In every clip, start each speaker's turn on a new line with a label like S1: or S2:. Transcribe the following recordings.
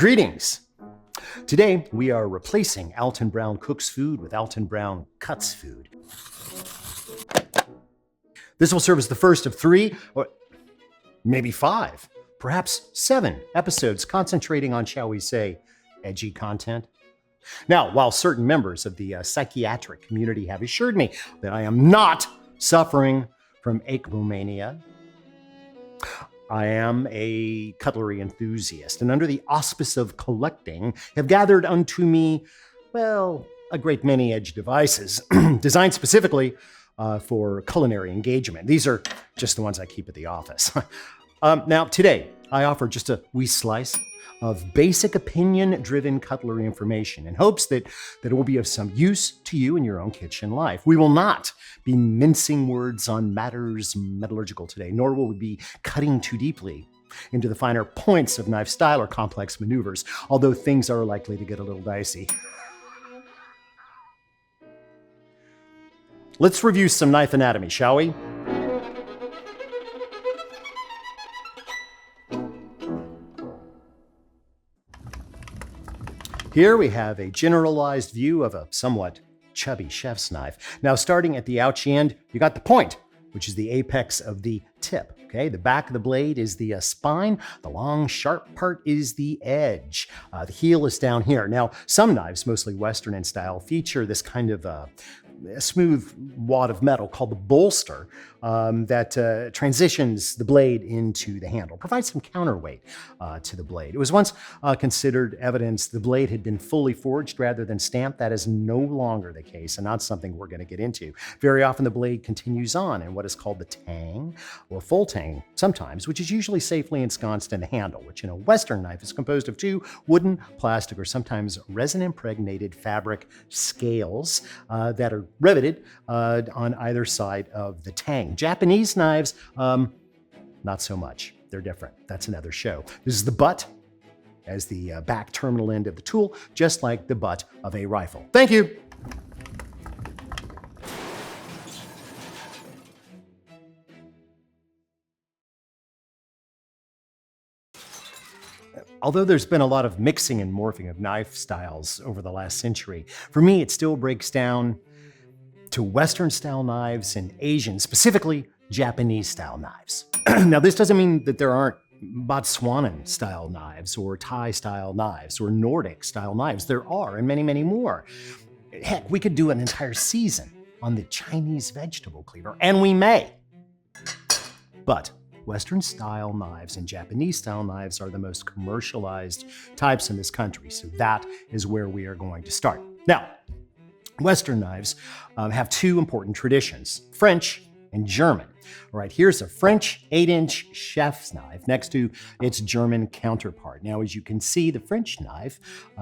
S1: Greetings! Today, we are replacing Alton Brown cooks food with Alton Brown cuts food. This will serve as the first of 3, or maybe 5, perhaps 7 episodes concentrating on, shall we say, edgy content. Now, while certain members of the psychiatric community have assured me that I am not suffering from aichmomania, I am a cutlery enthusiast, and under the auspice of collecting, have gathered unto me, well, a great many edge devices, designed specifically for culinary engagement. These are just the ones I keep at the office. Now, today, I offer just a wee slice of basic opinion-driven cutlery information in hopes that it will be of some use to you in your own kitchen life. We will not be mincing words on matters metallurgical today, nor will we be cutting too deeply into the finer points of knife style or complex maneuvers, although things are likely to get a little dicey. Let's review some knife anatomy, shall we? Here we have a generalized view of a somewhat chubby chef's knife. Now, starting at the ouchy end, you got the point, which is the apex of the tip. Okay, the back of the blade is the spine. The long, sharp part is the edge. The heel is down here. Now, some knives, mostly Western in style, feature this kind of a smooth wad of metal called the bolster that transitions the blade into the handle, provides some counterweight to the blade. It was once considered evidence the blade had been fully forged rather than stamped. That is no longer the case, and not something we're going to get into. Very often the blade continues on in what is called the tang, or full tang sometimes, which is usually safely ensconced in the handle, which in a Western knife is composed of 2 wooden, plastic, or sometimes resin-impregnated fabric scales that are riveted on either side of the tang. Japanese knives, not so much. They're different. That's another show. This is the butt as the back terminal end of the tool, just like the butt of a rifle. Thank you. Although there's been a lot of mixing and morphing of knife styles over the last century, for me it still breaks down to Western-style knives and Asian, specifically Japanese-style knives. Now, this doesn't mean that there aren't Botswanan-style knives or Thai-style knives or Nordic-style knives. There are, and many, many more. Heck, we could do an entire season on the Chinese vegetable cleaver, and we may. But Western-style knives and Japanese-style knives are the most commercialized types in this country, so that is where we are going to start. Now, Western knives have 2 important traditions, French and German. All right, here's a French 8-inch chef's knife next to its German counterpart. Now, as you can see, the French knife,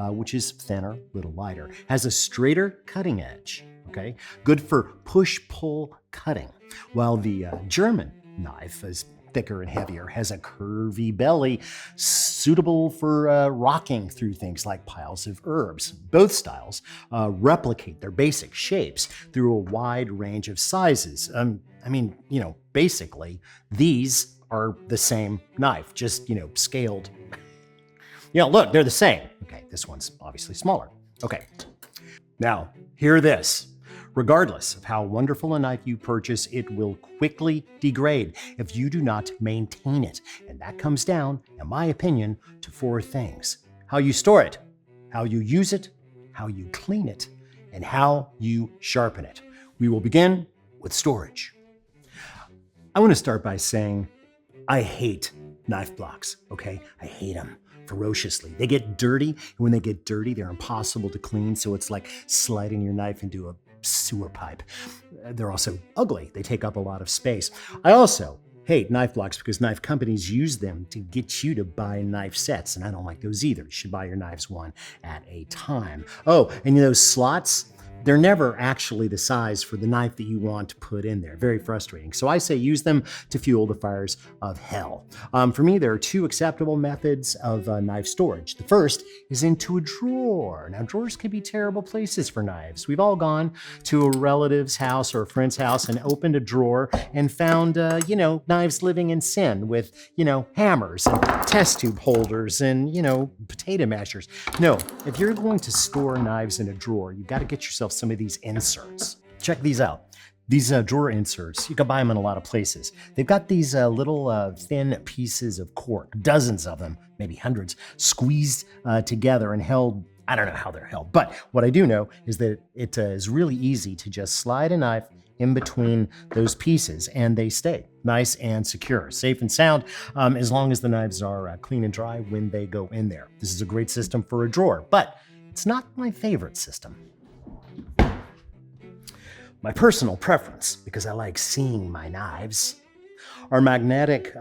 S1: which is thinner, a little lighter, has a straighter cutting edge, okay? Good for push-pull cutting, while the German knife is thicker and heavier, has a curvy belly, suitable for rocking through things like piles of herbs. Both styles replicate their basic shapes through a wide range of sizes. I mean, basically, these are the same knife, just, scaled. Look, they're the same. Okay, this one's obviously smaller. Okay, now, hear this. Regardless of how wonderful a knife you purchase, it will quickly degrade if you do not maintain it. And that comes down, in my opinion, to 4 things: how you store it, how you use it, how you clean it, and how you sharpen it. We will begin with storage. I want to start by saying I hate knife blocks, okay? I hate them ferociously. They get dirty, and when they get dirty, they're impossible to clean, so it's like sliding your knife into a sewer pipe. They're also ugly. They take up a lot of space. I also hate knife blocks because knife companies use them to get you to buy knife sets, and I don't like those either. You should buy your knives one at a time. Oh, and those slots, they're never actually the size for the knife that you want to put in there. Very frustrating. So I say use them to fuel the fires of hell. For me, there are two acceptable methods of knife storage. The first is into a drawer. Now, drawers can be terrible places for knives. We've all gone to a relative's house or a friend's house and opened a drawer and found, knives living in sin with, hammers and test tube holders and, potato mashers. No, if you're going to store knives in a drawer, you've got to get yourself some of these inserts. Check these out. These drawer inserts, you can buy them in a lot of places. They've got these little thin pieces of cork, dozens of them, maybe hundreds, squeezed together and held. I don't know how they're held, but what I do know is that it is really easy to just slide a knife in between those pieces and they stay nice and secure, safe and sound, as long as the knives are clean and dry when they go in there. This is a great system for a drawer, but it's not my favorite system. My personal preference, because I like seeing my knives, are magnetic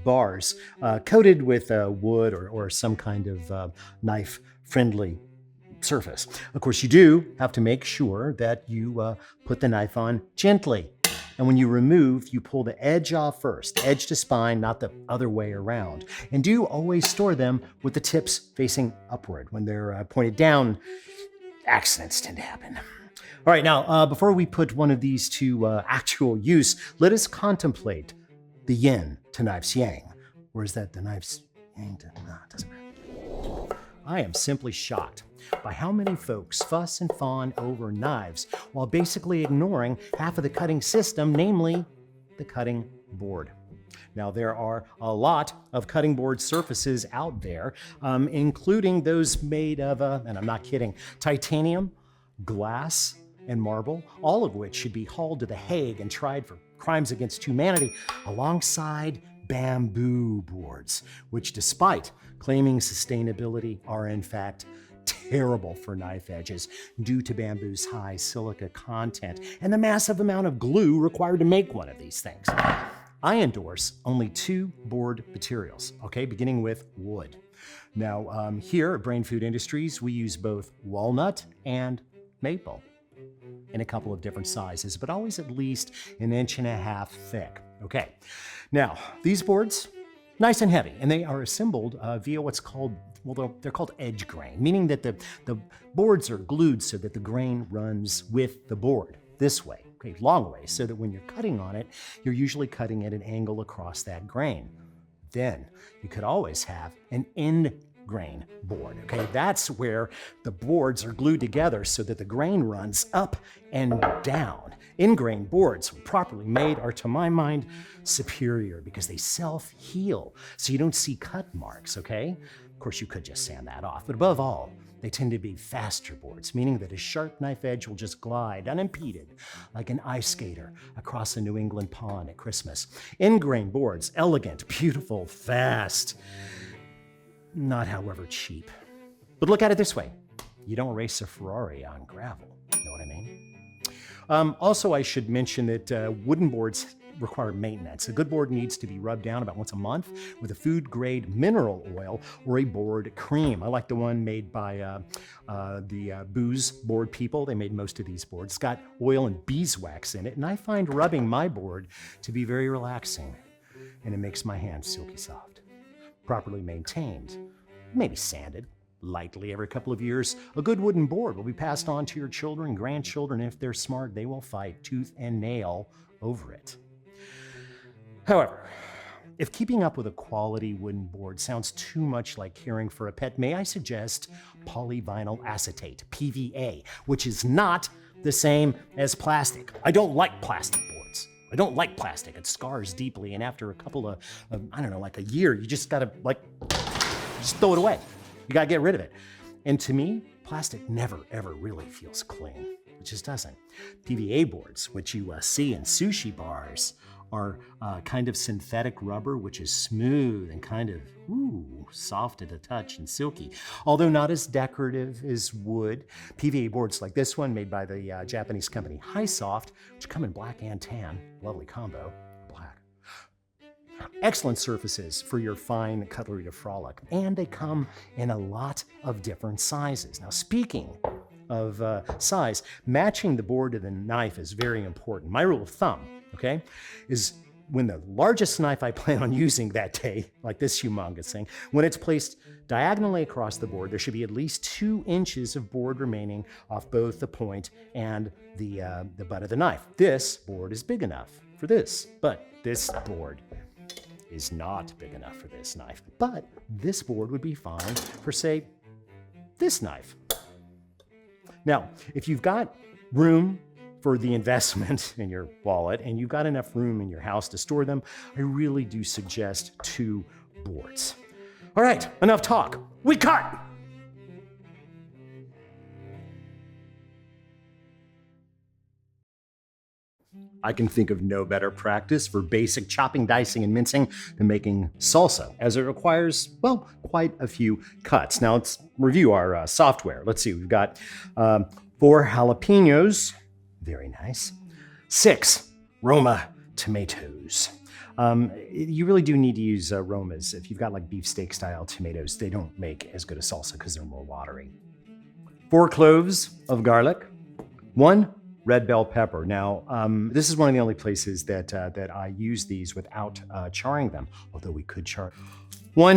S1: bars coated with wood or some kind of knife-friendly surface. Of course, you do have to make sure that you put the knife on gently. And when you remove, you pull the edge off first, edge to spine, not the other way around. And do always store them with the tips facing upward. When they're pointed down, accidents tend to happen. All right, now, before we put one of these to actual use, let us contemplate the yin to knife's yang. Or is that the knife's yang to... No, it doesn't matter. I am simply shocked by how many folks fuss and fawn over knives while basically ignoring half of the cutting system, namely the cutting board. Now, there are a lot of cutting board surfaces out there, including those made of, and I'm not kidding, titanium, glass, and marble, all of which should be hauled to The Hague and tried for crimes against humanity alongside bamboo boards, which despite claiming sustainability are in fact terrible for knife edges due to bamboo's high silica content and the massive amount of glue required to make one of these things. I endorse only two board materials, okay, beginning with wood. Now, here at Brain Food Industries, we use both walnut and maple in a couple of different sizes, but always at least 1.5 inches thick. Okay, now these boards, nice and heavy, and they are assembled via what's called, they're called edge grain, meaning that the boards are glued so that the grain runs with the board this way, okay, long way, so that when you're cutting on it, you're usually cutting at an angle across that grain. Then you could always have an end grain board, okay? That's where the boards are glued together so that the grain runs up and down. End-grain boards, when properly made, are, to my mind, superior because they self-heal, so you don't see cut marks, okay? Of course, you could just sand that off, but above all, they tend to be faster boards, meaning that a sharp knife edge will just glide unimpeded like an ice skater across a New England pond at Christmas. End-grain boards, elegant, beautiful, fast. Not, however, cheap. But look at it this way. You don't race a Ferrari on gravel. Know what I mean? Also, I should mention that wooden boards require maintenance. A good board needs to be rubbed down about once a month with a food-grade mineral oil or a board cream. I like the one made by the Booze board people. They made most of these boards. It's got oil and beeswax in it, and I find rubbing my board to be very relaxing, and it makes my hands silky soft. Properly maintained, maybe sanded lightly every couple of years, a good wooden board will be passed on to your children and grandchildren. If they're smart, they will fight tooth and nail over it. However, if keeping up with a quality wooden board sounds too much like caring for a pet, may I suggest polyvinyl acetate, PVA, which is not the same as plastic. I don't like plastic boards. I don't like plastic. It scars deeply, and after a couple of I don't know, like a year, you just gotta just throw it away. You gotta get rid of it. And to me, plastic never, ever really feels clean. It just doesn't. PVA boards, which you see in sushi bars, are kind of synthetic rubber, which is smooth and kind of, soft to the touch and silky. Although not as decorative as wood, PVA boards like this one, made by the Japanese company Highsoft, which come in black and tan, lovely combo, black. Excellent surfaces for your fine cutlery to frolic, and they come in a lot of different sizes. Now, speaking size. Matching the board to the knife is very important. My rule of thumb, okay, is when the largest knife I plan on using that day, like this humongous thing, when it's placed diagonally across the board, there should be at least 2 inches of board remaining off both the point and the butt of the knife. This board is big enough for this, but this board is not big enough for this knife. But this board would be fine for, say, this knife. Now, if you've got room for the investment in your wallet and you've got enough room in your house to store them, I really do suggest 2 boards. All right, enough talk. We cut! I can think of no better practice for basic chopping, dicing, and mincing than making salsa, as it requires, well, quite a few cuts. Now let's review our software. Let's see, we've got 4 jalapenos, very nice, 6 Roma tomatoes. You really do need to use Romas. If you've got like beefsteak style tomatoes, they don't make as good a salsa because they're more watery. 4 cloves of garlic, 1 red bell pepper. Now, this is one of the only places that I use these without charring them, although we could char. 1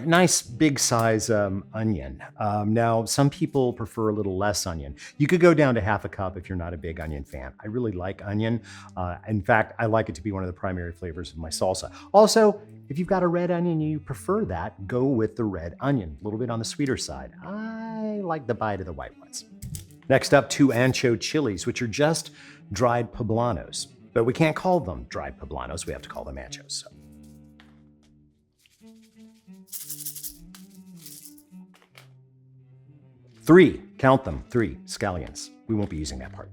S1: nice big size onion. Now, some people prefer a little less onion. You could go down to half a cup if you're not a big onion fan. I really like onion. In fact, I like it to be one of the primary flavors of my salsa. Also, if you've got a red onion and you prefer that, go with the red onion, a little bit on the sweeter side. I like the bite of the white ones. Next up, 2 ancho chilies, which are just dried poblanos. But we can't call them dried poblanos, we have to call them anchos. So. 3, count them, 3 scallions. We won't be using that part.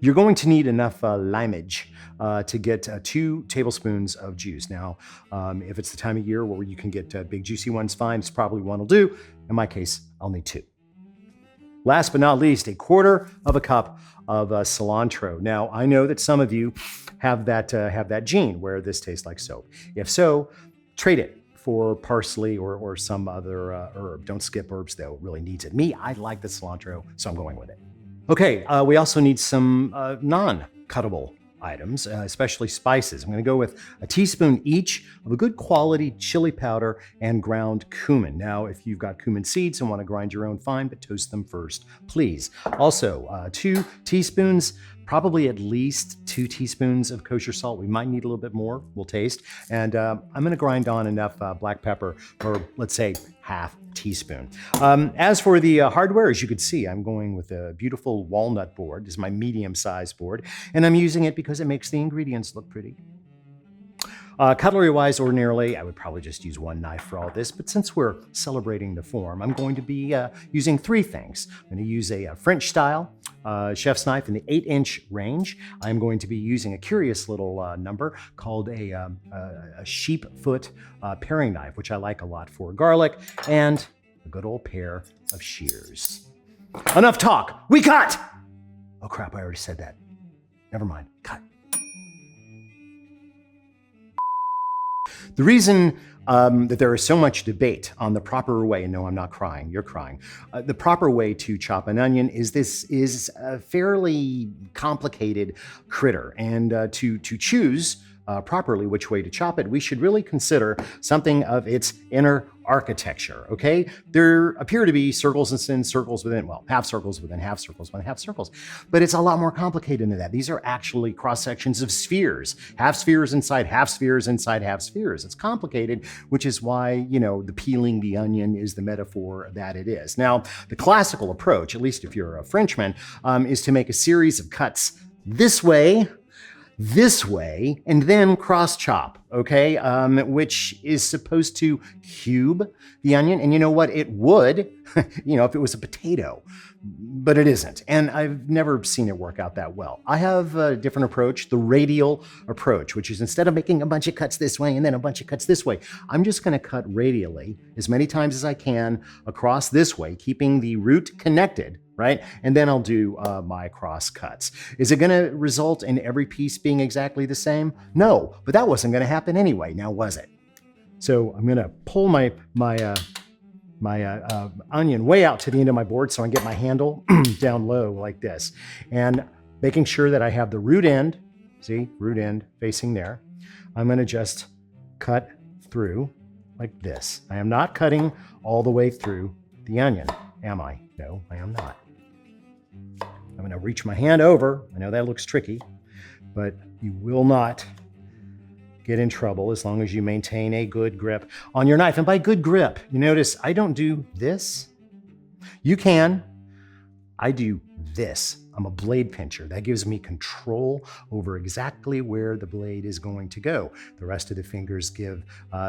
S1: You're going to need enough limeage to get 2 tablespoons of juice. Now, if it's the time of year where you can get big juicy ones, fine, it's probably 1 will do. In my case, I'll need 2. Last but not least, 1/4 of a cup of cilantro. Now, I know that some of you have that gene where this tastes like soap. If so, trade it for parsley or some other herb. Don't skip herbs though, it really needs it. Me, I like the cilantro, so I'm going with it. Okay, we also need some non-cuttable items, especially spices. I'm gonna go with a teaspoon each of a good quality chili powder and ground cumin. Now, if you've got cumin seeds and wanna grind your own, fine, but toast them first, please. Also, 2 teaspoons, probably at least 2 teaspoons of kosher salt. We might need a little bit more, we'll taste. And I'm gonna grind on enough black pepper for, let's say, half teaspoon. As for the hardware, as you can see, I'm going with a beautiful walnut board. This is my medium-sized board, and I'm using it because it makes the ingredients look pretty. Cutlery-wise, ordinarily, I would probably just use 1 knife for all this, but since we're celebrating the form, I'm going to be using 3 things. I'm going to use a French-style chef's knife in the 8-inch range. I'm going to be using a curious little number called a sheep foot paring knife, which I like a lot for garlic, and a good old pair of shears. Enough talk, we cut! Oh crap, I already said that. Never mind, cut. The reason that there is so much debate on the proper way, and no, I'm not crying, you're crying, the proper way to chop an onion is this is a fairly complicated critter. And to choose properly which way to chop it, we should really consider something of its inner architecture, okay? There appear to be circles within circles within, well, half circles within half circles within half circles, but it's a lot more complicated than that. These are actually cross-sections of spheres, half spheres inside half spheres inside half spheres. It's complicated, which is why, you know, the peeling the onion is the metaphor that it is. Now, the classical approach, at least if you're a Frenchman, is to make a series of cuts this way, and then cross chop, okay? Which is supposed to cube the onion. And you know what? It would, you know, if it was a potato, but it isn't. And I've never seen it work out that well. I have a different approach, the radial approach, which is instead of making a bunch of cuts this way and then a bunch of cuts this way, I'm just gonna cut radially as many times as I can across this way, keeping the root connected, right? And then I'll do my cross cuts. Is it gonna result in every piece being exactly the same? No, but that wasn't gonna happen anyway, now was it? So I'm gonna pull my onion way out to the end of my board so I can get my handle down low like this. And making sure that I have the root end, see, root end facing there. I'm gonna just cut through like this. I am not cutting all the way through the onion, am I? No, I am not. I'm gonna reach my hand over. I know that looks tricky, but you will not get in trouble as long as you maintain a good grip on your knife. And by good grip, you notice I don't do this. You can. I do this. I'm a blade pincher. That gives me control over exactly where the blade is going to go. The rest of the fingers give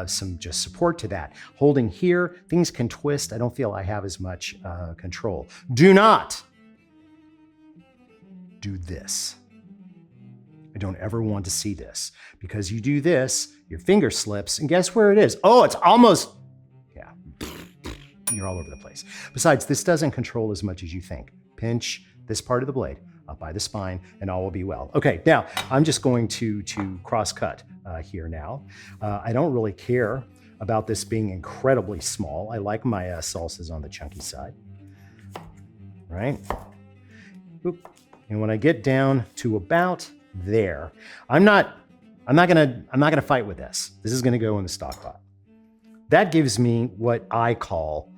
S1: some just support to that. Holding here, things can twist. I don't feel I have as much control. Do not do this. I don't ever want to see this, because you do this, your finger slips, and guess where it is? Oh, it's almost, yeah, you're all over the place. Besides, this doesn't control as much as you think. Pinch this part of the blade up by the spine and all will be well. Okay, now I'm just going to cross cut here now. I don't really care about this being incredibly small. I like my salsas on the chunky side, right? Oop. And when I get down to about there, I'm not gonna fight with this. This is gonna go in the stock pot. That gives me what I call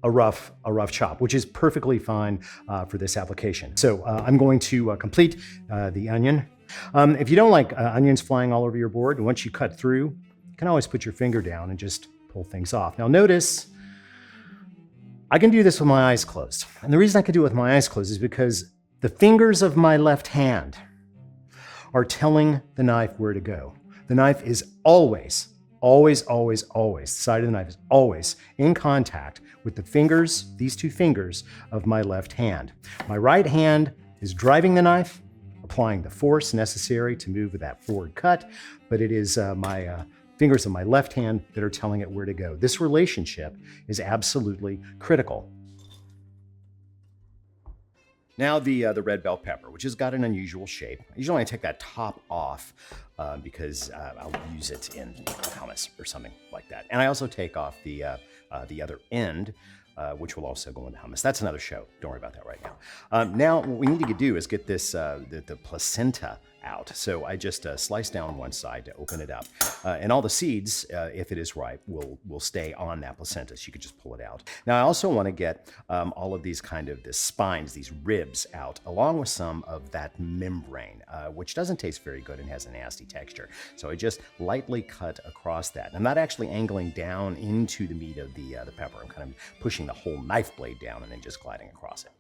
S1: a rough chop, which is perfectly fine for this application. So I'm going to complete the onion. If you don't like onions flying all over your board, once you cut through, you can always put your finger down and just pull things off. Now notice, I can do this with my eyes closed. And the reason I can do it with my eyes closed is because the fingers of my left hand are telling the knife where to go. The knife is always, the side of the knife is always in contact with the fingers, these two fingers of my left hand. My right hand is driving the knife, applying the force necessary to move with that forward cut, but it is my fingers of my left hand that are telling it where to go. This relationship is absolutely critical. Now the red bell pepper, which has got an unusual shape. I usually only take that top off because I'll use it in hummus or something like that. And I also take off the other end, which will also go into hummus. That's another show. Don't worry about that right now. Now what we need to do is get this the placenta out. So I just slice down one side to open it up. And all the seeds, if it is ripe, will stay on that placenta. So you could just pull it out. Now I also want to get all of these the spines, these ribs out, along with some of that membrane, which doesn't taste very good and has a nasty texture. So I just lightly cut across that. And I'm not actually angling down into the meat of the pepper. I'm kind of pushing the whole knife blade down and then just gliding across it.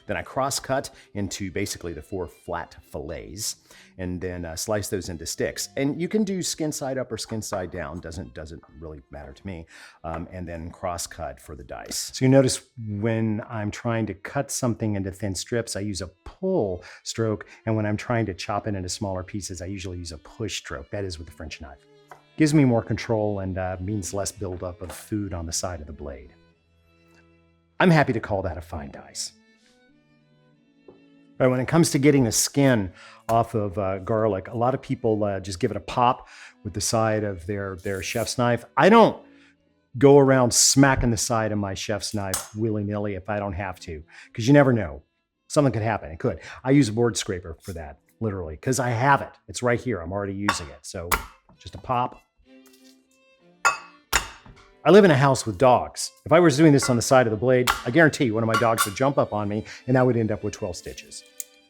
S1: Then I cross-cut into basically the 4 flat fillets, and then slice those into sticks. And you can do skin side up or skin side down, doesn't really matter to me. And then cross-cut for the dice. So you notice when I'm trying to cut something into thin strips, I use a pull stroke, and when I'm trying to chop it into smaller pieces, I usually use a push stroke. That is with the French knife. Gives me more control and means less buildup of food on the side of the blade. I'm happy to call that a fine dice. Right, when it comes to getting the skin off of garlic, a lot of people just give it a pop with the side of their chef's knife. I don't go around smacking the side of my chef's knife willy-nilly if I don't have to, because you never know. Something could happen. It could. I use a board scraper for that, literally, because I have it. It's right here. I'm already using it. So just a pop. I live in a house with dogs. If I was doing this on the side of the blade, I guarantee you one of my dogs would jump up on me and I would end up with 12 stitches.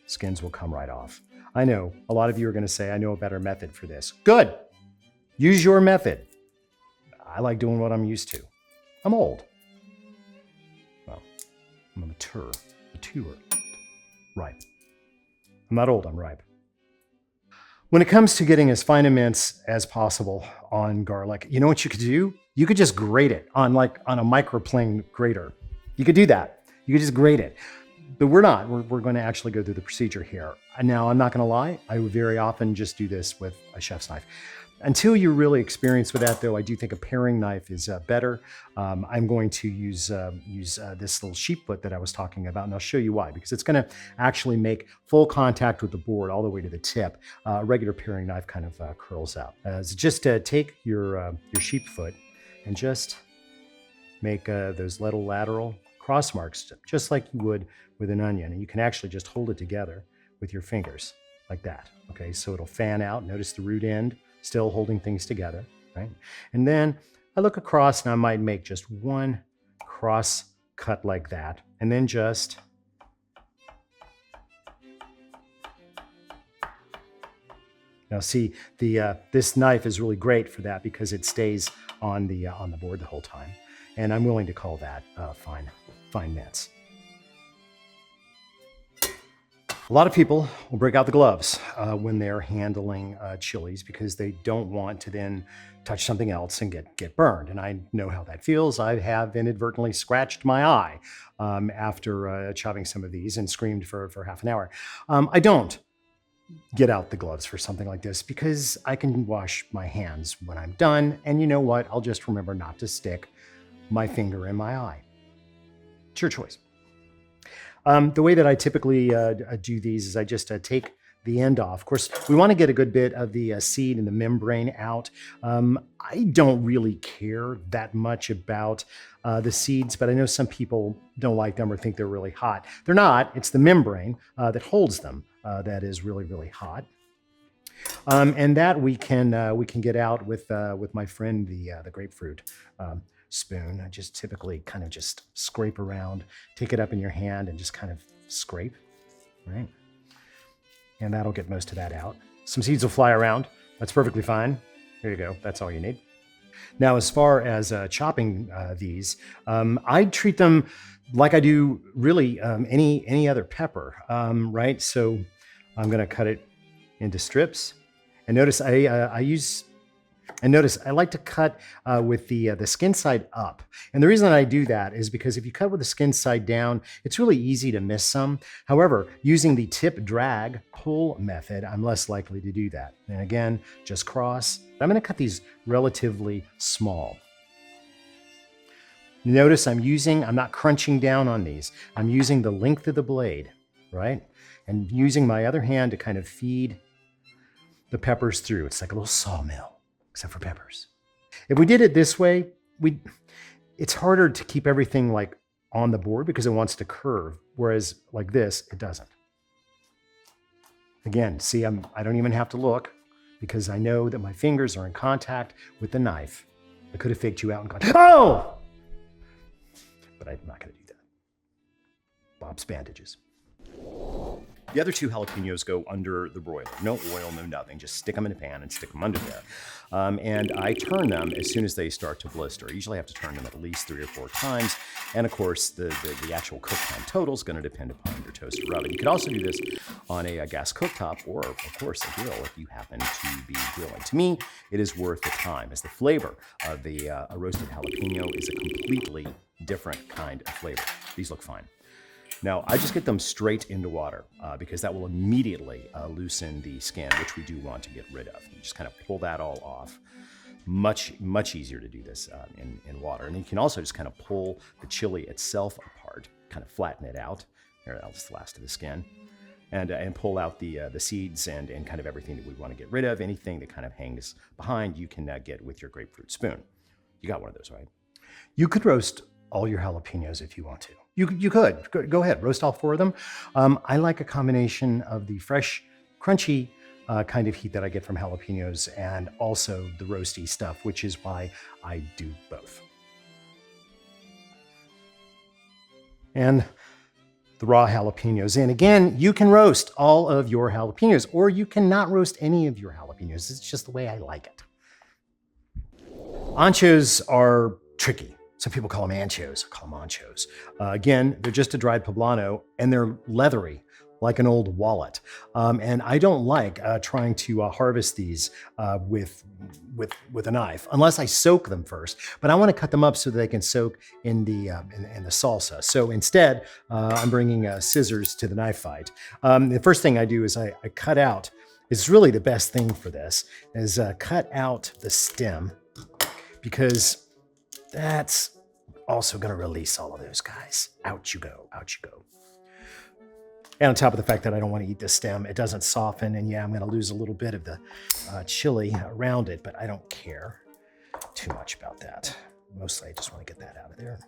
S1: Skins will come right off. I know a lot of you are going to say, I know a better method for this. Good. Use your method. I like doing what I'm used to. I'm old. Well, I'm a mature, ripe. I'm not old, I'm ripe. When it comes to getting as fine a mince as possible on garlic, you know what you could do? You could just grate it on a microplane grater. You could do that. You could just grate it. But we're not. We're going to actually go through the procedure here. And now, I'm not going to lie. I would very often just do this with a chef's knife. Until you're really experienced with that, though, I do think a paring knife is better. I'm going to use this little sheep foot that I was talking about, and I'll show you why. Because it's going to actually make full contact with the board all the way to the tip. A regular paring knife kind of curls out. So just take your sheep foot and just make those little lateral cross marks, just like you would with an onion. And you can actually just hold it together with your fingers like that. Okay, so it'll fan out. Notice the root end still holding things together, right? And then I look across and I might make just one cross cut like that. And then just now see this knife is really great for that because it stays on the board the whole time. And I'm willing to call that fine mince. A lot of people will break out the gloves when they're handling chilies because they don't want to then touch something else and get burned. And I know how that feels. I have inadvertently scratched my eye after chopping some of these and screamed for half an hour. I don't get out the gloves for something like this because I can wash my hands when I'm done. And you know what? I'll just remember not to stick my finger in my eye. It's your choice. The way that I typically do these is I just take the end off. Of course, we want to get a good bit of the seed and the membrane out. I don't really care that much about the seeds, but I know some people don't like them or think they're really hot. They're not. It's the membrane that holds them that is really, really hot. And that we can get out with my friend the grapefruit spoon. I just typically kind of just scrape around, take it up in your hand and just kind of scrape, right? And that'll get most of that out. Some seeds will fly around. That's perfectly fine. There you go. That's all you need. Now, as far as chopping these, I treat them like I do really any other pepper, right? So I'm going to cut it into strips. And notice I like to cut with the skin side up. And the reason I do that is because if you cut with the skin side down, it's really easy to miss some. However, using the tip drag pull method, I'm less likely to do that. And again, just cross. I'm going to cut these relatively small. Notice I'm not crunching down on these. I'm using the length of the blade, right? And using my other hand to kind of feed the peppers through. It's like a little sawmill, except for peppers. If we did it this way, it's harder to keep everything like on the board because it wants to curve, whereas like this, it doesn't. Again, see, I don't even have to look because I know that my fingers are in contact with the knife. I could have faked you out and gone, oh! But I'm not going to do that. Bob's bandages. The other two jalapenos go under the broiler. No oil, no nothing. Just stick them in a pan and stick them under there. And I turn them as soon as they start to blister. I usually have to turn them at least 3 or 4 times. And of course, the actual cook time total is going to depend upon your toaster oven. You could also do this on a gas cooktop or, of course, a grill if you happen to be grilling. To me, it is worth the time as the flavor of a roasted jalapeno is a completely different kind of flavor. These look fine. Now, I just get them straight into water because that will immediately loosen the skin, which we do want to get rid of. You just kind of pull that all off. Much easier to do this in water. And you can also just kind of pull the chili itself apart, kind of flatten it out. Here, that's the last of the skin. And pull out the seeds and kind of everything that we want to get rid of. Anything that kind of hangs behind, you can get with your grapefruit spoon. You got one of those, right? You could roast all your jalapenos if you want to. You could. Go ahead, roast all 4 of them. I like a combination of the fresh, crunchy kind of heat that I get from jalapenos and also the roasty stuff, which is why I do both. And the raw jalapenos. And again, you can roast all of your jalapenos, or you cannot roast any of your jalapenos. It's just the way I like it. Anchos are tricky. Some people call them anchos, I call them anchos. Again, they're just a dried poblano and they're leathery, like an old wallet. And I don't like trying to harvest these with a knife, unless I soak them first. But I want to cut them up so that they can soak in the salsa. So instead, I'm bringing scissors to the knife fight. The first thing I do is I cut out, it's really the best thing for this, is cut out the stem, because that's also going to release all of those guys. Out you go, out you go. And on top of the fact that I don't want to eat the stem, it doesn't soften, and yeah, I'm going to lose a little bit of the chili around it, but I don't care too much about that. mostly I just want to get that out of there.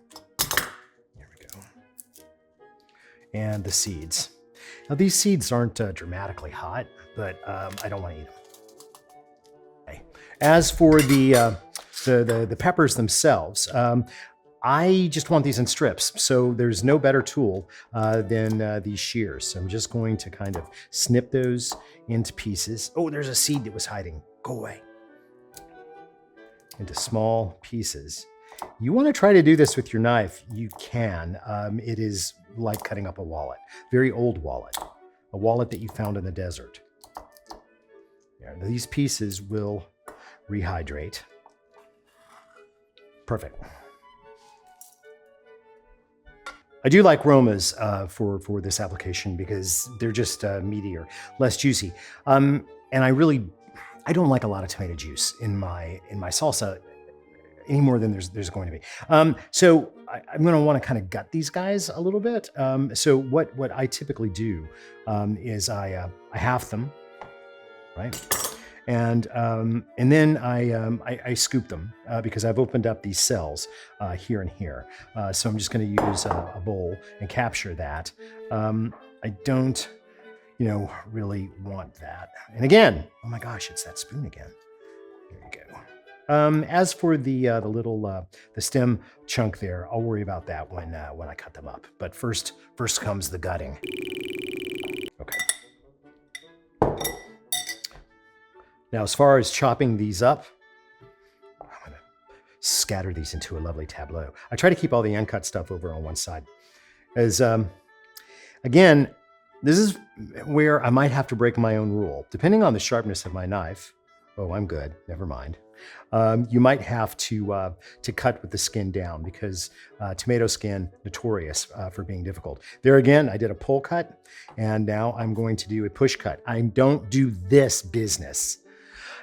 S1: There we go. And the seeds. Now these seeds aren't dramatically hot, but I don't want to eat them. Okay. As for the peppers themselves, I just want these in strips, so there's no better tool than these shears. So I'm just going to kind of snip those into pieces. Oh, there's a seed that was hiding. Go away. Into small pieces. You want to try to do this with your knife, you can. It is like cutting up a wallet. Very old wallet. A wallet that you found in the desert. Yeah, these pieces will rehydrate. Perfect. I do like Romas for this application because they're just meatier, less juicy. And I don't like a lot of tomato juice in my salsa any more than there's going to be. So I'm going to want to kind of gut these guys a little bit. So what I typically do is I half them, right? And then I scoop them because I've opened up these cells here and here. So I'm just going to use a bowl and capture that. I don't, really want that. And again, oh my gosh, it's that spoon again. There you go. As for the little the stem chunk there, I'll worry about that when I cut them up. But first comes the gutting. Okay. Now, as far as chopping these up, I'm going to scatter these into a lovely tableau. I try to keep all the uncut stuff over on one side. As again, this is where I might have to break my own rule. Depending on the sharpness of my knife, oh, I'm good, never mind. You might have to cut with the skin down because tomato skin, notorious for being difficult. There again, I did a pull cut, and now I'm going to do a push cut. I don't do this business.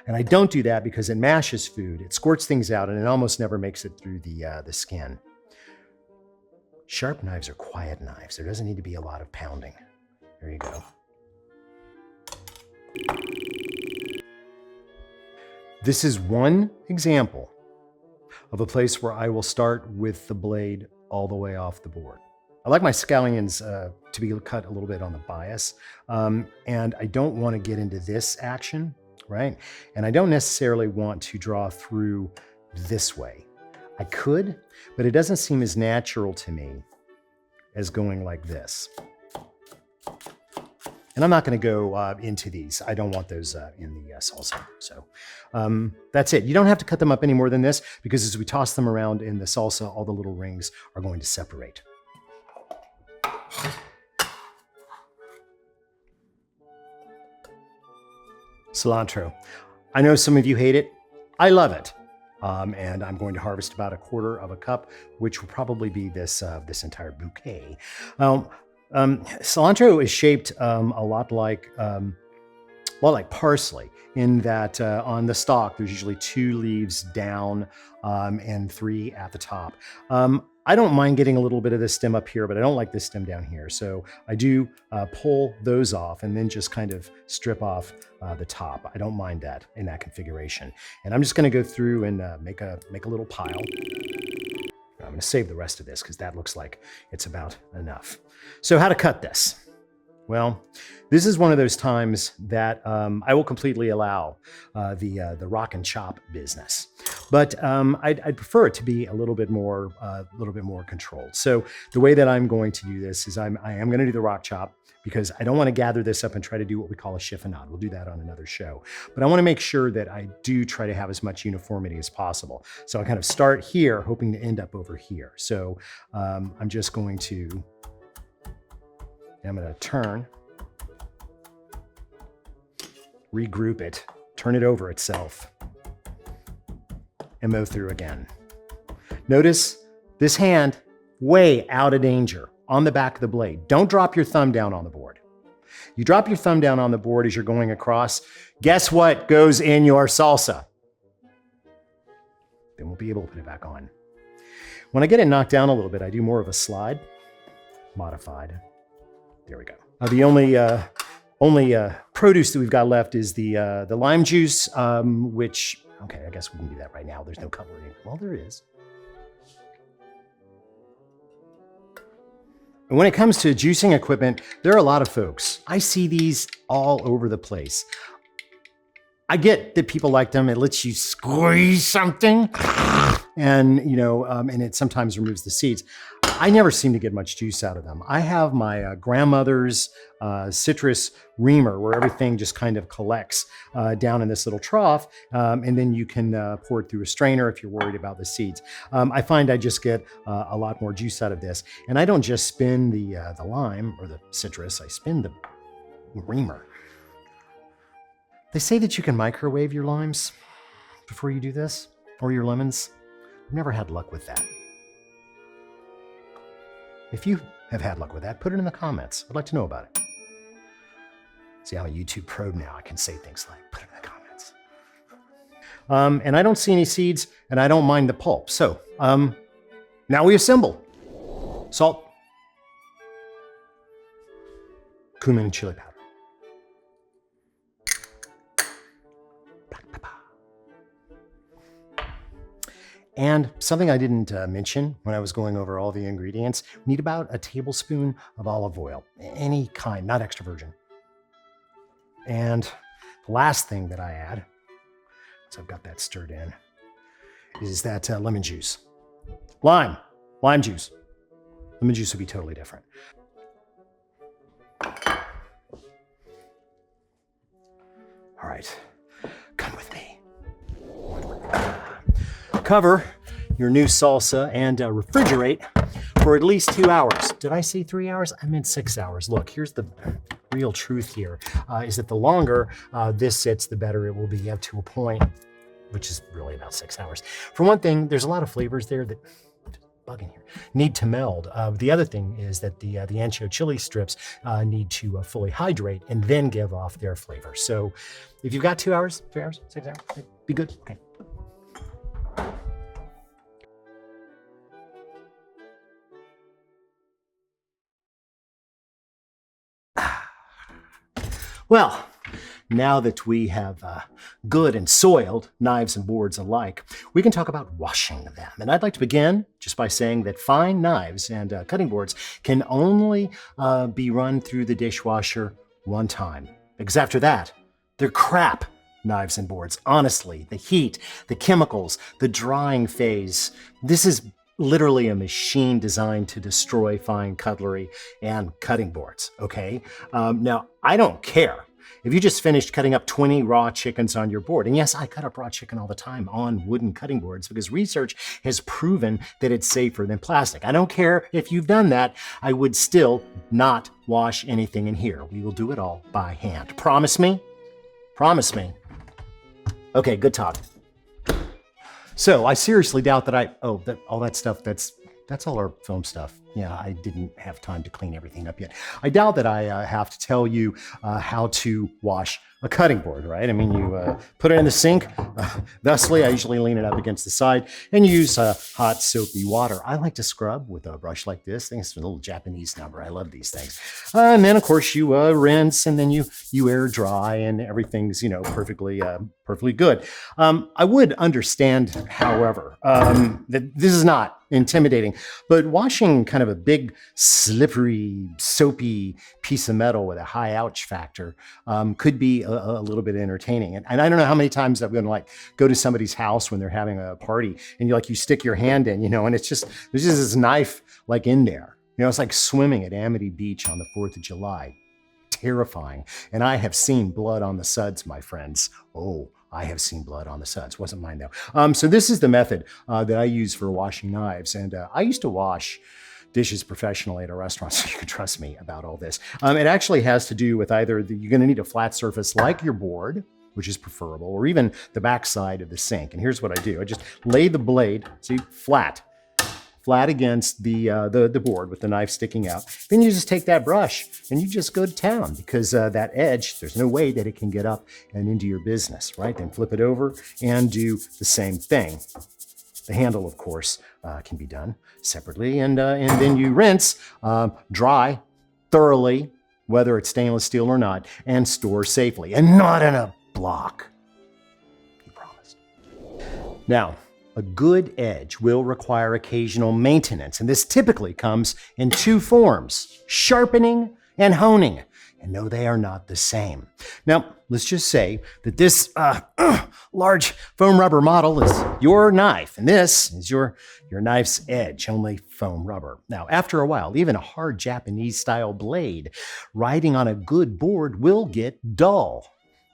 S1: And I don't do that because it mashes food, it squirts things out, and it almost never makes it through the skin. Sharp knives are quiet knives. There doesn't need to be a lot of pounding. There you go. This is one example of a place where I will start with the blade all the way off the board. I like my scallions to be cut a little bit on the bias, and I don't want to get into this action, right? And I don't necessarily want to draw through this way. I could, but it doesn't seem as natural to me as going like this. And I'm not going to go into these. I don't want those in the salsa. So that's it. You don't have to cut them up any more than this because as we toss them around in the salsa, all the little rings are going to separate. Cilantro. I know some of you hate it. I love it. And I'm going to harvest about 1/4 cup, which will probably be this entire bouquet. Cilantro is shaped a lot like parsley in that on the stalk, there's usually 2 leaves down and 3 at the top. I don't mind getting a little bit of this stem up here, but I don't like this stem down here. So I do pull those off and then just kind of strip off the top. I don't mind that in that configuration. And I'm just going to go through and make a little pile. I'm going to save the rest of this because that looks like it's about enough. So how to cut this? Well, this is one of those times that I will completely allow the rock and chop business, but I'd prefer it to be a little bit more controlled. So the way that I'm going to do this is I am going to do the rock chop because I don't want to gather this up and try to do what we call a chiffonade. We'll do that on another show, but I want to make sure that I do try to have as much uniformity as possible. So I kind of start here, hoping to end up over here. So I'm just going to. I'm going to turn, regroup it, turn it over itself, and mow through again. Notice this hand way out of danger on the back of the blade. Don't drop your thumb down on the board. You drop your thumb down on the board as you're going across. Guess what goes in your salsa? Then we'll be able to put it back on. When I get it knocked down a little bit, I do more of a slide, modified. There we go. The only produce that we've got left is the lime juice, which, okay, I guess we can do that right now. There's no cutlery. Well, there is. And when it comes to juicing equipment, there are a lot of folks. I see these all over the place. I get that people like them. It lets you squeeze something and, and it sometimes removes the seeds. I never seem to get much juice out of them. I have my grandmother's citrus reamer where everything just kind of collects down in this little trough, and then you can pour it through a strainer if you're worried about the seeds. I find I just get a lot more juice out of this. And I don't just spin the lime or the citrus, I spin the reamer. They say that you can microwave your limes before you do this, or your lemons. I've never had luck with that. If you have had luck with that, put it in the comments. I'd like to know about it. See, I'm a YouTube pro now. I can say things like, put it in the comments. And I don't see any seeds, and I don't mind the pulp. So now we assemble. Salt, cumin, and chili powder. And something I didn't mention when I was going over all the ingredients, we need about a tablespoon of olive oil, any kind, not extra virgin. And the last thing that I add, so I've got that stirred in, is that lemon juice. Lime juice. Lemon juice would be totally different. All right, come with me. Cover your new salsa and refrigerate for at least 2 hours. Did I say 3 hours? I meant 6 hours. Look, here's the real truth here, is that the longer this sits, the better it will be up to a point, which is really about 6 hours. For one thing, there's a lot of flavors there that bugging here, need to meld. The other thing is that the ancho chili strips need to fully hydrate and then give off their flavor. So if you've got 2 hours, 3 hours, 6 hours, be good. Okay. Well, now that we have good and soiled knives and boards alike, we can talk about washing them. And I'd like to begin just by saying that fine knives and cutting boards can only be run through the dishwasher one time. Because after that, they're crap knives and boards. Honestly, the heat, the chemicals, the drying phase, this is literally a machine designed to destroy fine cutlery and cutting boards, okay? Now, I don't care if you just finished cutting up 20 raw chickens on your board. And yes, I cut up raw chicken all the time on wooden cutting boards because research has proven that it's safer than plastic. I don't care if you've done that. I would still not wash anything in here. We will do it all by hand. Promise me? Promise me. Okay, good talk. So I seriously doubt that all that stuff, that's all our film stuff. Yeah, I didn't have time to clean everything up yet. I doubt that I have to tell you how to wash a cutting board, right? I mean, you put it in the sink. Thusly, I usually lean it up against the side and use hot soapy water. I like to scrub with a brush like this. I think it's a little Japanese number. I love these things. And then, of course, you rinse, and then you air dry, and everything's perfectly good. I would understand, however, that this is not intimidating, but washing kind of a big, slippery, soapy piece of metal with a high ouch factor could be a little bit entertaining. And I don't know how many times I'm gonna go to somebody's house when they're having a party and you stick your hand in, and it's just, there's just this knife in there. It's like swimming at Amity Beach on the 4th of July. Terrifying. And I have seen blood on the suds, my friends. Oh, I have seen blood on the suds. Wasn't mine though. So this is the method that I use for washing knives. And I used to wash dishes professionally at a restaurant, so you can trust me about all this. It actually has to do with either you're going to need a flat surface like your board, which is preferable, or even the back side of the sink. And here's what I do. I just lay the blade, see, flat against the board with the knife sticking out. Then you just take that brush and you just go to town because that edge, there's no way that it can get up and into your business, right? Then flip it over and do the same thing. The handle, of course, can be done separately, and then you rinse, dry thoroughly, whether it's stainless steel or not, and store safely, and not in a block. You promised. Now, A good edge will require occasional maintenance, and this typically comes in two forms: sharpening and honing. And no, they are not the same. Now, let's just say that this large foam rubber model is your knife, and this is your knife's edge, only foam rubber. Now, after a while, even a hard Japanese-style blade riding on a good board will get dull.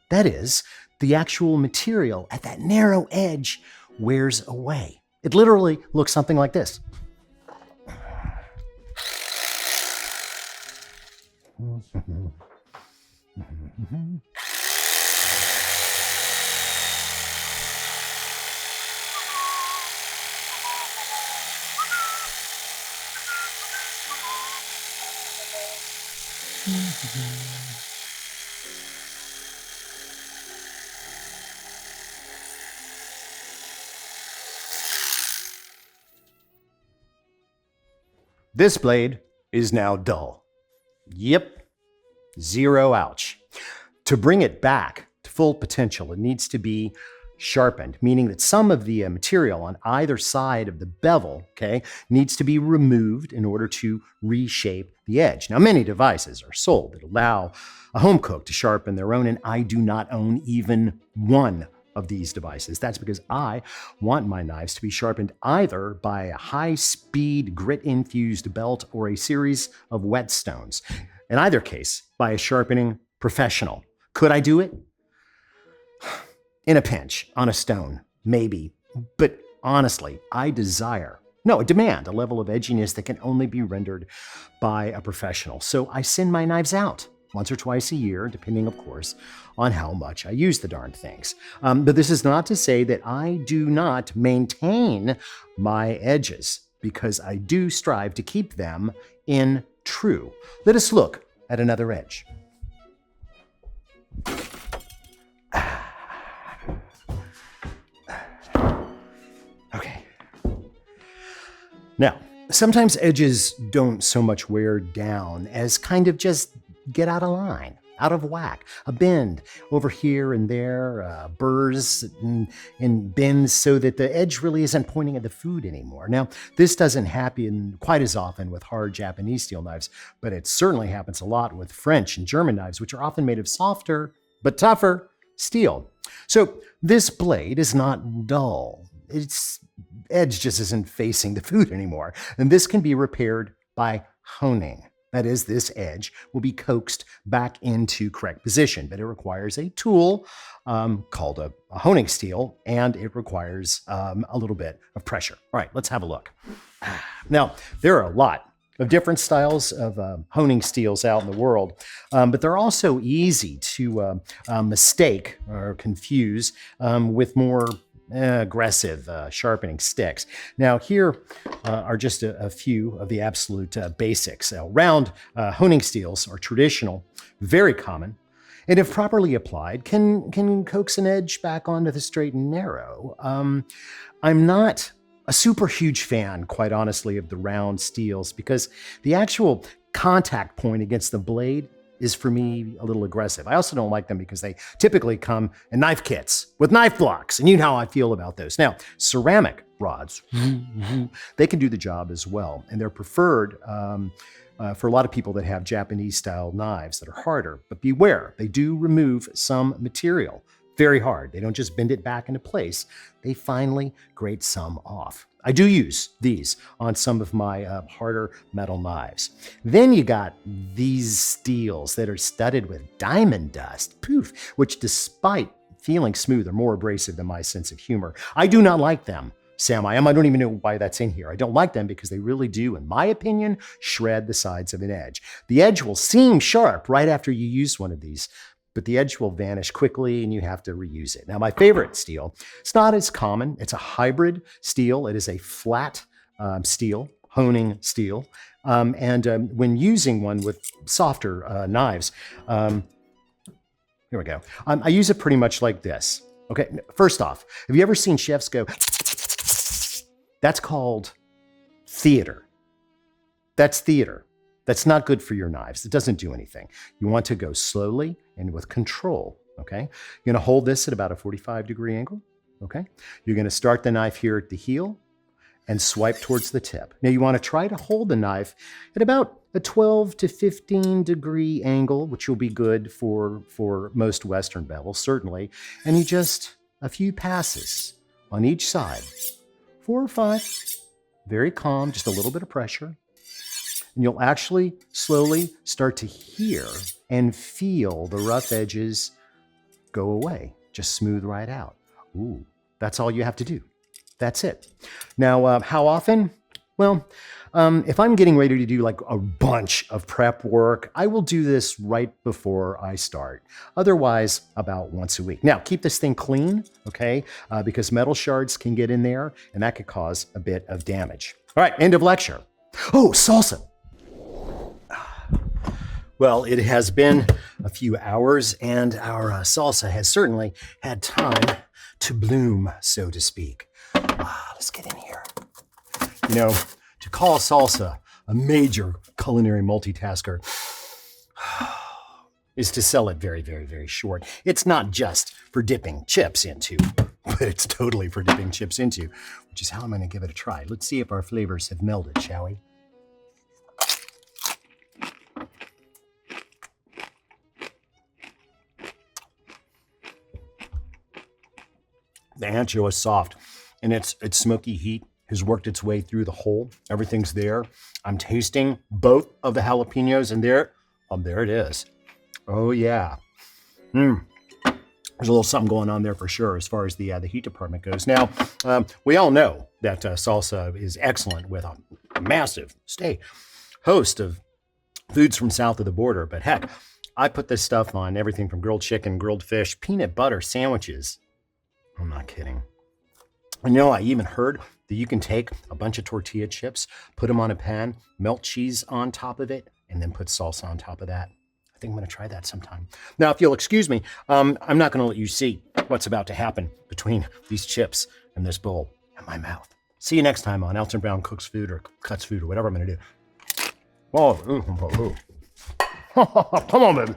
S1: That is, the actual material at that narrow edge wears away. It literally looks something like this. This blade is now dull. Yep, zero ouch. To bring it back to full potential, it needs to be sharpened, meaning that some of the material on either side of the bevel, needs to be removed in order to reshape the edge. Now, many devices are sold that allow a home cook to sharpen their own, and I do not own even one of these devices. That's because I want my knives to be sharpened either by a high-speed grit-infused belt or a series of whetstones. In either case, by a sharpening professional. Could I do it? In a pinch, on a stone, maybe. But honestly, I demand a level of edginess that can only be rendered by a professional. So I send my knives out once or twice a year, depending, of course, on how much I use the darn things. But this is not to say that I do not maintain my edges, because I do strive to keep them in true. Let us look at another edge. Okay. Now, sometimes edges don't so much wear down as kind of just get out of line, out of whack, a bend over here and there, burrs and bends so that the edge really isn't pointing at the food anymore. Now, this doesn't happen quite as often with hard Japanese steel knives, but it certainly happens a lot with French and German knives, which are often made of softer but tougher steel. So this blade is not dull. Its edge just isn't facing the food anymore. And this can be repaired by honing. That is, this edge will be coaxed back into correct position, but it requires a tool called a honing steel, and it requires a little bit of pressure. All right, let's have a look. Now, there are a lot of different styles of honing steels out in the world, but they're also easy to mistake or confuse with more aggressive sharpening sticks. Now, here are just a few of the absolute basics. Round honing steels are traditional, very common, and if properly applied, can coax an edge back onto the straight and narrow. I'm not a super huge fan, quite honestly, of the round steels, because the actual contact point against the blade is, for me, a little aggressive. I also don't like them because they typically come in knife kits with knife blocks, and you know how I feel about those. Now, ceramic rods, they can do the job as well, and they're preferred for a lot of people that have Japanese-style knives that are harder. But beware, they do remove some material very hard. They don't just bend it back into place. They finally grate some off. I do use these on some of my harder metal knives. Then you got these steels that are studded with diamond dust, poof, which despite feeling smooth are more abrasive than my sense of humor. I do not like them, Sam. I don't even know why that's in here. I don't like them because they really do, in my opinion, shred the sides of an edge. The edge will seem sharp right after you use one of these, but the edge will vanish quickly and you have to reuse it. Now, my favorite steel, it's not as common. It's a hybrid steel. It is a flat steel, honing steel. When using one with softer knives, here we go. I use it pretty much like this. Okay, first off, have you ever seen chefs go? That's called theater. That's theater. That's not good for your knives. It doesn't do anything. You want to go slowly and with control, okay? You're gonna hold this at about a 45-degree angle. Okay? You're going to start the knife here at the heel and swipe towards the tip. Now you want to try to hold the knife at about a 12 to 15 degree angle, which will be good for most Western bevels, certainly. And you just, a few passes on each side, 4 or 5, very calm, just a little bit of pressure. And you'll actually slowly start to hear and feel the rough edges go away, just smooth right out. Ooh, that's all you have to do. That's it. Now, how often? Well, if I'm getting ready to do like a bunch of prep work, I will do this right before I start. Otherwise, about once a week. Now, keep this thing clean, okay? Because metal shards can get in there and that could cause a bit of damage. All right, end of lecture. Oh, salsa. Well, it has been a few hours and our salsa has certainly had time to bloom, so to speak. Let's get in here. You know, to call salsa a major culinary multitasker is to sell it very, very, very short. It's not just for dipping chips into, but it's totally for dipping chips into, which is how I'm going to give it a try. Let's see if our flavors have melded, shall we? The ancho is soft, and its smoky heat has worked its way through the whole. Everything's there. I'm tasting both of the jalapenos, and there it is. Oh yeah. There's a little something going on there for sure as far as the heat department goes. Now, we all know that salsa is excellent with a massive host of foods from south of the border, but heck, I put this stuff on everything from grilled chicken, grilled fish, peanut butter sandwiches. I'm not kidding. You know, I even heard that you can take a bunch of tortilla chips, put them on a pan, melt cheese on top of it, and then put salsa on top of that. I think I'm going to try that sometime. Now, if you'll excuse me, I'm not going to let you see what's about to happen between these chips and this bowl and my mouth. See you next time on Alton Brown Cooks Food or Cuts Food or whatever I'm going to do. Oh, come on, baby.